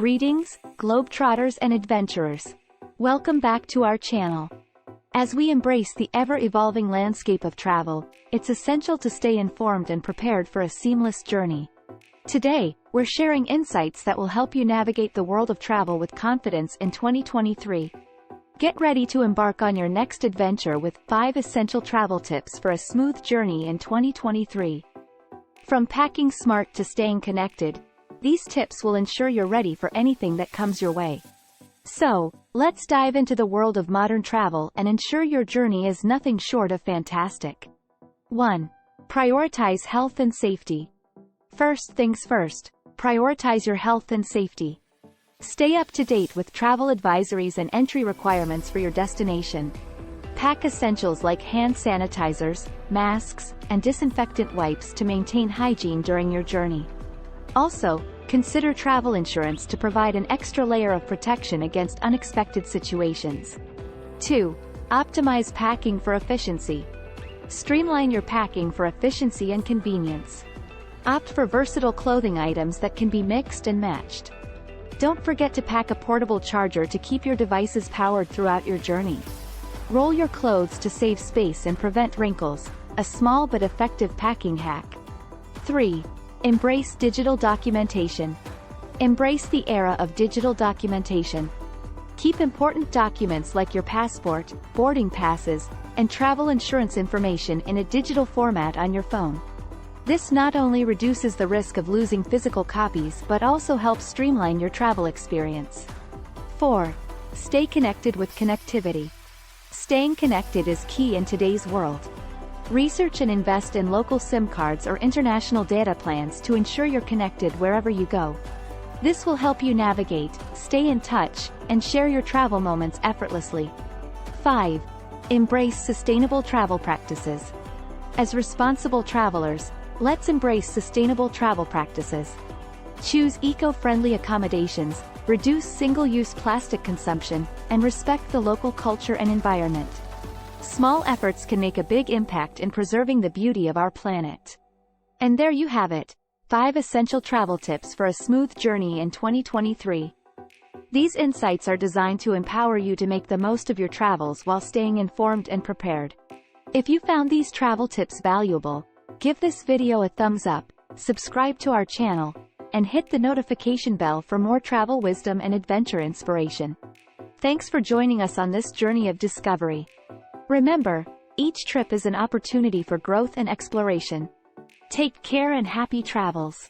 Greetings, Globetrotters and adventurers. Welcome back to our channel. As we embrace the ever-evolving landscape of travel, it's essential to stay informed and prepared for a seamless journey. Today, we're sharing insights that will help you navigate the world of travel with confidence in 2023. Get ready to embark on your next adventure with 5 essential travel tips for a smooth journey in 2023. From packing smart to staying connected, these tips will ensure you're ready for anything that comes your way. So, let's dive into the world of modern travel and ensure your journey is nothing short of fantastic. 1. Prioritize health and safety. First things first, prioritize your health and safety. Stay up to date with travel advisories and entry requirements for your destination. Pack essentials like hand sanitizers, masks, and disinfectant wipes to maintain hygiene during your journey. Also, consider travel insurance to provide an extra layer of protection against unexpected situations. 2. Optimize packing for efficiency. Streamline your packing for efficiency and convenience. Opt for versatile clothing items that can be mixed and matched. Don't forget to pack a portable charger to keep your devices powered throughout your journey. Roll your clothes to save space and prevent wrinkles, a small but effective packing hack. 3. Embrace digital documentation. Embrace the era of digital documentation. Keep important documents like your passport, boarding passes, and travel insurance information in a digital format on your phone. This not only reduces the risk of losing physical copies but also helps streamline your travel experience. 4. Stay connected with connectivity. Staying connected is key in today's world. Research and invest in local SIM cards or international data plans to ensure you're connected wherever you go. This will help you navigate, stay in touch, and share your travel moments effortlessly. 5. Embrace sustainable travel practices. As responsible travelers, let's embrace sustainable travel practices. Choose eco-friendly accommodations, reduce single-use plastic consumption, and respect the local culture and environment. Small efforts can make a big impact in preserving the beauty of our planet. And there you have it, 5 essential travel tips for a smooth journey in 2023. These insights are designed to empower you to make the most of your travels while staying informed and prepared. If you found these travel tips valuable, give this video a thumbs up, subscribe to our channel, and hit the notification bell for more travel wisdom and adventure inspiration. Thanks for joining us on this journey of discovery. Remember, each trip is an opportunity for growth and exploration. Take care and happy travels.